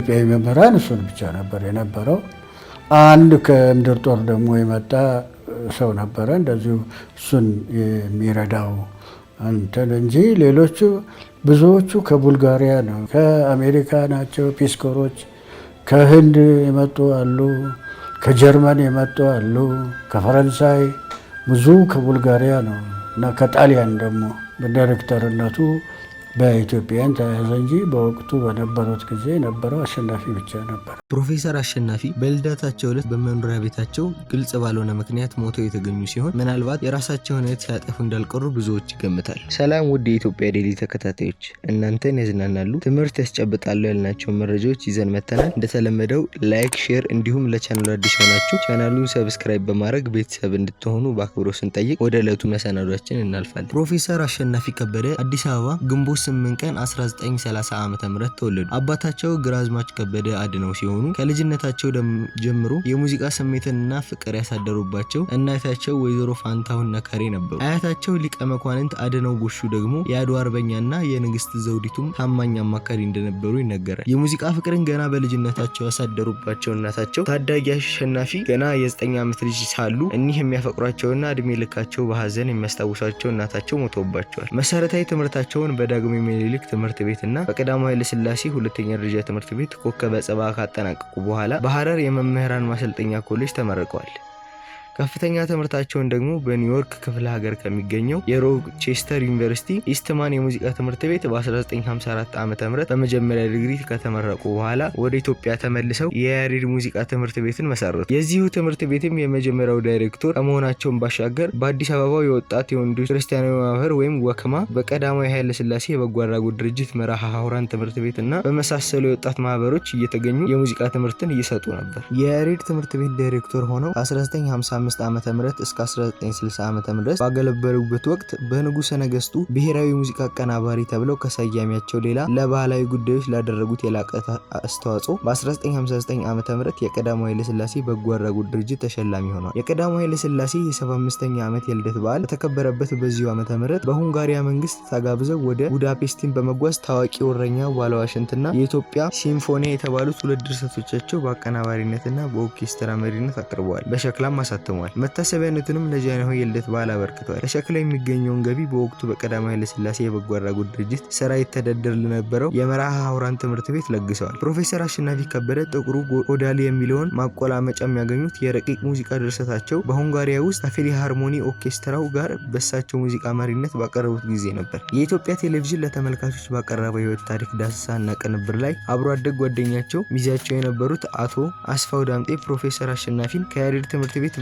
ኢትዮጵያዊ መምህራን እሱን ብቻ ነበር የነበረው። አንድ ከምድር ጦር ደግሞ የመጣ ሰው ነበረ እንደዚሁ እሱን የሚረዳው እንትን እንጂ ሌሎቹ ብዙዎቹ ከቡልጋሪያ ነው፣ ከአሜሪካ ናቸው ፒስኮሮች፣ ከህንድ የመጡ አሉ፣ ከጀርመን የመጡ አሉ፣ ከፈረንሳይ ብዙ ከቡልጋሪያ ነው እና ከጣሊያን ደግሞ በዳይሬክተርነቱ በኢትዮጵያን ተያዘ እንጂ በወቅቱ በነበሩት ጊዜ የነበረው አሸናፊ ብቻ ነበር። ፕሮፌሰር አሸናፊ በልደታቸው ዕለት በመኖሪያ ቤታቸው ግልጽ ባልሆነ ምክንያት ሞተው የተገኙ ሲሆን ምናልባት የራሳቸውን ሕይወት ሲያጠፉ እንዳልቀሩ ብዙዎች ይገምታል። ሰላም ውድ የኢትዮጵያ ዴይሊ ተከታታዮች፣ እናንተን ያዝናናሉ፣ ትምህርት ያስጨብጣሉ ያልናቸው መረጃዎች ይዘን መተናል። እንደተለመደው ላይክ፣ ሼር እንዲሁም ለቻናሉ አዲስ ሆናችሁ ቻናሉን ሰብስክራይብ በማድረግ ቤተሰብ እንድትሆኑ በአክብሮት ስንጠይቅ ወደ ዕለቱ መሰናዷችን እናልፋለን። ፕሮፌሰር አሸናፊ ከበደ አዲስ አበባ ግንቦት 8 ቀን 1930 ዓ.ም ተወለዱ። አባታቸው ግራዝማች ከበደ አድነው ሲሆኑ ከልጅነታቸው ጀምሮ የሙዚቃ ስሜትንና ፍቅር ያሳደሩባቸው እናታቸው ወይዘሮ ፋንታሁን ነካሬ ነበሩ። አያታቸው ሊቀ መኳንንት አድነው ጎሹ ደግሞ የአድዋ አርበኛና የንግስት ዘውዲቱም ታማኝ አማካሪ እንደነበሩ ይነገራል። የሙዚቃ ፍቅርን ገና በልጅነታቸው ያሳደሩባቸው እናታቸው ታዳጊ አሸናፊ ገና የ9 ዓመት ልጅ ሳሉ እኒህ የሚያፈቅሯቸውና እድሜ ልካቸው በሀዘን የሚያስታውሷቸው እናታቸው ሞተውባቸዋል። መሰረታዊ ትምህርታቸውን በዳግማዊ ምኒልክ ትምህርት ቤትና በቀዳማዊ ኃይለ ሥላሴ ሁለተኛ ደረጃ ትምህርት ቤት ኮከበ ጽባህ ካጠናቀቁ በኋላ በሐረር የመምህራን ማሰልጠኛ ኮሌጅ ተመርቀዋል። ከፍተኛ ትምህርታቸውን ደግሞ በኒውዮርክ ክፍለ ሀገር ከሚገኘው የሮቼስተር ዩኒቨርሲቲ ኢስትማን የሙዚቃ ትምህርት ቤት በ1954 ዓ.ም በመጀመሪያ ዲግሪ ከተመረቁ በኋላ ወደ ኢትዮጵያ ተመልሰው የያሬድ ሙዚቃ ትምህርት ቤትን መሰረቱ። የዚሁ ትምህርት ቤትም የመጀመሪያው ዳይሬክተር ከመሆናቸውን ባሻገር በአዲስ አበባው የወጣት የወንዶች ክርስቲያናዊ ማህበር ወይም ወክማ፣ በቀዳማዊ ኃይለ ሥላሴ የበጎ አድራጎት ድርጅት መርሃ ሐውራን ትምህርት ቤትና በመሳሰሉ የወጣት ማህበሮች እየተገኙ የሙዚቃ ትምህርትን እየሰጡ ነበር። የያሬድ ትምህርት ቤት ዳይሬክተር ሆነው 1955 ዓመተ ምህረት እስከ 1960 ዓመተ ምህረት ባገለገሉበት ወቅት በንጉሠ ነገስቱ ብሔራዊ ሙዚቃ አቀናባሪ ተብለው ከሰያሚያቸው ሌላ ለባህላዊ ጉዳዮች ላደረጉት የላቀ አስተዋጽኦ በ1959 ዓመተ ምህረት የቀዳማዊ ኃይለ ሥላሴ በጎ አድራጎት ድርጅት ተሸላሚ ሆኗል። የቀዳማዊ ኃይለ ሥላሴ የ75ኛ ዓመት የልደት በዓል በተከበረበት በዚሁ ዓመተ ምህረት በሁንጋሪያ መንግስት ተጋብዘው ወደ ቡዳፔስትን በመጓዝ ታዋቂ እረኛ ዋለዋሽንትና የኢትዮጵያ ሲምፎኒያ የተባሉት ሁለት ድርሰቶቻቸው በአቀናባሪነትና በኦርኬስትራ መሪነት አቅርበዋል። በሸክላም አሳተሟል። መታሰቢያነቱንም ለጃንሆይ የልደት በዓል አበርክተዋል። ከሸክላ የሚገኘውን ገቢ በወቅቱ በቀዳማዊ ኃይለ ሥላሴ የበጎ አድራጎት ድርጅት ስራ ይተዳደር ለነበረው የመርሃ ሐውራን ትምህርት ቤት ለግሰዋል። ፕሮፌሰር አሸናፊ ከበደ ጥቁሩ ጎዳሊ የሚለውን ማቆላመጫ የሚያገኙት የረቂቅ ሙዚቃ ድርሰታቸው በሁንጋሪያ ውስጥ ከፊልሃርሞኒ ኦርኬስትራው ጋር በሳቸው ሙዚቃ መሪነት ባቀረቡት ጊዜ ነበር። የኢትዮጵያ ቴሌቪዥን ለተመልካቾች ባቀረበው የህይወት ታሪክ ዳሰሳና ቅንብር ላይ አብሮ አደግ ጓደኛቸው ሚዜያቸው የነበሩት አቶ አስፋው ዳምጤ ፕሮፌሰር አሸናፊን ከያሬድ ትምህርት ቤት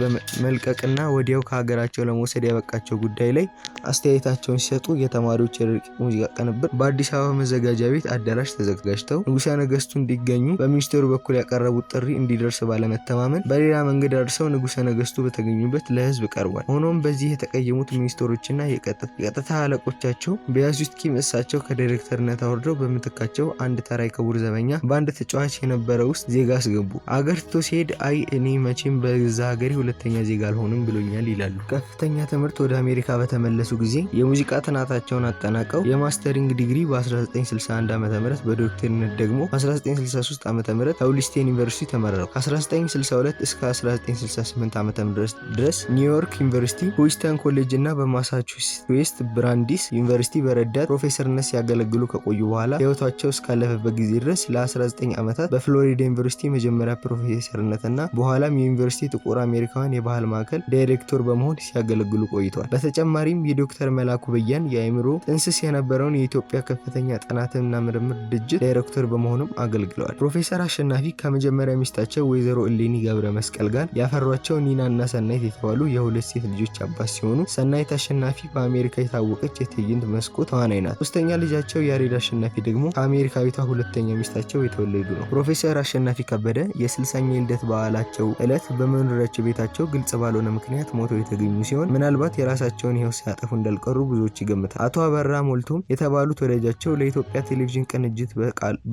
መልቀቅና ወዲያው ከሀገራቸው ለመውሰድ ያበቃቸው ጉዳይ ላይ አስተያየታቸውን ሲሰጡ የተማሪዎች የረቂቅ ሙዚቃ ቅንብር በአዲስ አበባ መዘጋጃ ቤት አዳራሽ ተዘጋጅተው ንጉሠ ነገስቱ እንዲገኙ በሚኒስቴሩ በኩል ያቀረቡት ጥሪ እንዲደርስ ባለመተማመን በሌላ መንገድ አድርሰው ንጉሠ ነገስቱ በተገኙበት ለህዝብ ቀርቧል። ሆኖም በዚህ የተቀየሙት ሚኒስትሮችና የቀጥታ አለቆቻቸው በያዙት ቂም እሳቸው ከዳይሬክተርነት አውርደው በምትካቸው አንድ ተራ ክቡር ዘበኛ በአንድ ተጫዋች የነበረ ውስጥ ዜጋ አስገቡ። አገር ትቶ ሲሄድ አይ እኔ መቼም በዛ ሀገሬ ሁለተኛ ዜጋ አልሆንም ብሎኛል ይላሉ። ከፍተኛ ትምህርት ወደ አሜሪካ በተመለሱ ጊዜ የሙዚቃ ጥናታቸውን አጠናቀው የማስተሪንግ ዲግሪ በ1961 ዓ.ም በዶክተርነት ደግሞ በ1963 ዓ.ም ከዊልስቴን ዩኒቨርሲቲ ተመረቁ። ከ1962 እስከ 1968 ዓ.ም ድረስ ኒውዮርክ ዩኒቨርሲቲ፣ ሂውስተን ኮሌጅ እና በማሳቹሴትስ ዌስት ብራንዲስ ዩኒቨርሲቲ በረዳት ፕሮፌሰርነት ሲያገለግሉ ከቆዩ በኋላ ህይወታቸው እስካለፈበት ጊዜ ድረስ ለ19 ዓመታት በፍሎሪዳ ዩኒቨርሲቲ መጀመሪያ ፕሮፌሰርነትና በኋላም የዩኒቨርሲቲ ጥቁር አሜሪካውያን የባህል ማዕከል ዳይሬክተር በመሆን ሲያገለግሉ ቆይተዋል። በተጨማሪም የዶክተር መላኩ በያን የአእምሮ ጥንስስ የነበረውን የኢትዮጵያ ከፍተኛ ጥናትና ምርምር ድርጅት ዳይሬክተር በመሆኑም አገልግለዋል። ፕሮፌሰር አሸናፊ ከመጀመሪያ ሚስታቸው ወይዘሮ እሌኒ ገብረ መስቀል ጋር ያፈሯቸው ኒና እና ሰናይት የተባሉ የሁለት ሴት ልጆች አባት ሲሆኑ ሰናይት አሸናፊ በአሜሪካ የታወቀች የትዕይንት መስኮት ተዋናይ ናት። ሶስተኛ ልጃቸው ያሬድ አሸናፊ ደግሞ ከአሜሪካዊቷ ሁለተኛ ሚስታቸው የተወለዱ ነው። ፕሮፌሰር አሸናፊ ከበደ የ60ኛ የልደት በዓላቸው ዕለት በመኖሪያቸው ቤታቸው ባለቤታቸው ግልጽ ባልሆነ ምክንያት ሞተው የተገኙ ሲሆን ምናልባት የራሳቸውን ሕይወት ሲያጠፉ እንዳልቀሩ ብዙዎች ይገምታል። አቶ አበራ ሞልቶም የተባሉት ወዳጃቸው ለኢትዮጵያ ቴሌቪዥን ቅንጅት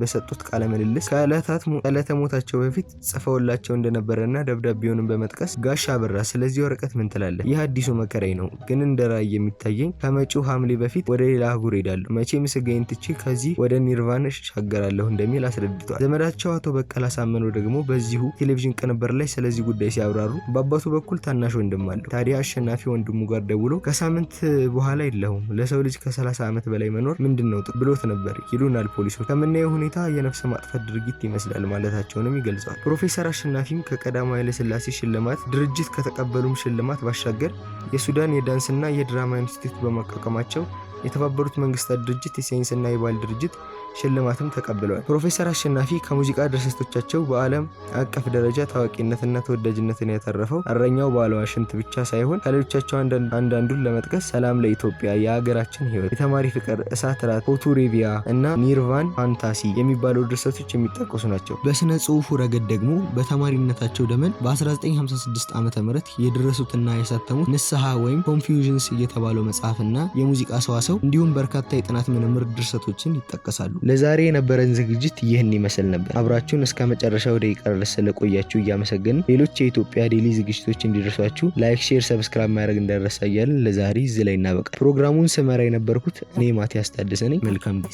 በሰጡት ቃለ ምልልስ ከዕለተ ሞታቸው በፊት ጽፈውላቸው እንደነበረና ደብዳቤውንም በመጥቀስ ጋሽ አበራ ስለዚህ ወረቀት ምን ትላለህ? ይህ አዲሱ መከራዬ ነው፣ ግን እንደ ራዕይ የሚታየኝ ከመጪው ሐምሌ በፊት ወደ ሌላ አህጉር ሄዳለሁ። መቼም ስጋዬን ትቼ ከዚህ ወደ ኒርቫን እሻገራለሁ እንደሚል አስረድቷል። ዘመዳቸው አቶ በቀለ አሳምነው ደግሞ በዚሁ ቴሌቪዥን ቅንብር ላይ ስለዚህ ጉዳይ ሲያብራሩ በአባቱ በኩል ታናሽ ወንድም አለው። ታዲያ አሸናፊ ወንድሙ ጋር ደውሎ ከሳምንት በኋላ የለውም ለሰው ልጅ ከ30 ዓመት በላይ መኖር ምንድነው ብሎት ነበር ይሉናል ፖሊሶች። ከምናየው ሁኔታ የነፍስ ማጥፋት ድርጊት ይመስላል ማለታቸውንም ይገልጻል። ፕሮፌሰር አሸናፊም ከቀዳማዊ ኃይለ ሥላሴ ሽልማት ድርጅት ከተቀበሉም ሽልማት ባሻገር የሱዳን የዳንስና የድራማ ኢንስቲትዩት በማቋቋማቸው የተባበሩት መንግስታት ድርጅት የሳይንስና የባህል ድርጅት ሽልማትም ተቀብለዋል። ፕሮፌሰር አሸናፊ ከሙዚቃ ድርሰቶቻቸው በዓለም አቀፍ ደረጃ ታዋቂነትና ተወዳጅነትን ያተረፈው እረኛው ባለ ዋሽንት ብቻ ሳይሆን ከሌሎቻቸው አንዳንዱን ለመጥቀስ ሰላም ለኢትዮጵያ፣ የሀገራችን ህይወት፣ የተማሪ ፍቅር፣ እሳት ራት፣ ፎቱሬቪያ እና ኒርቫን ፋንታሲ የሚባሉ ድርሰቶች የሚጠቀሱ ናቸው። በስነ ጽሁፉ ረገድ ደግሞ በተማሪነታቸው ዘመን በ1956 ዓ.ም የደረሱትና ያሳተሙት ንስሐ ወይም ኮንፊውዥንስ የተባለው መጽሐፍና የሙዚቃ ሰዋሰው እንዲሁም በርካታ የጥናት ምርምር ድርሰቶችን ይጠቀሳሉ። ለዛሬ የነበረን ዝግጅት ይህን ይመስል ነበር። አብራችሁን እስከ መጨረሻው ደቂቃ ድረስ ስለቆያችሁ እያመሰገንን ሌሎች የኢትዮጵያ ዴሊ ዝግጅቶች እንዲደርሷችሁ ላይክ፣ ሼር፣ ሰብስክራይብ ማድረግ እንዳይረሳ እያልን ለዛሬ እዚህ ላይ እናበቃል። ፕሮግራሙን ስመራ የነበርኩት እኔ ማቲያስ ታደሰ ነኝ። መልካም ጊዜ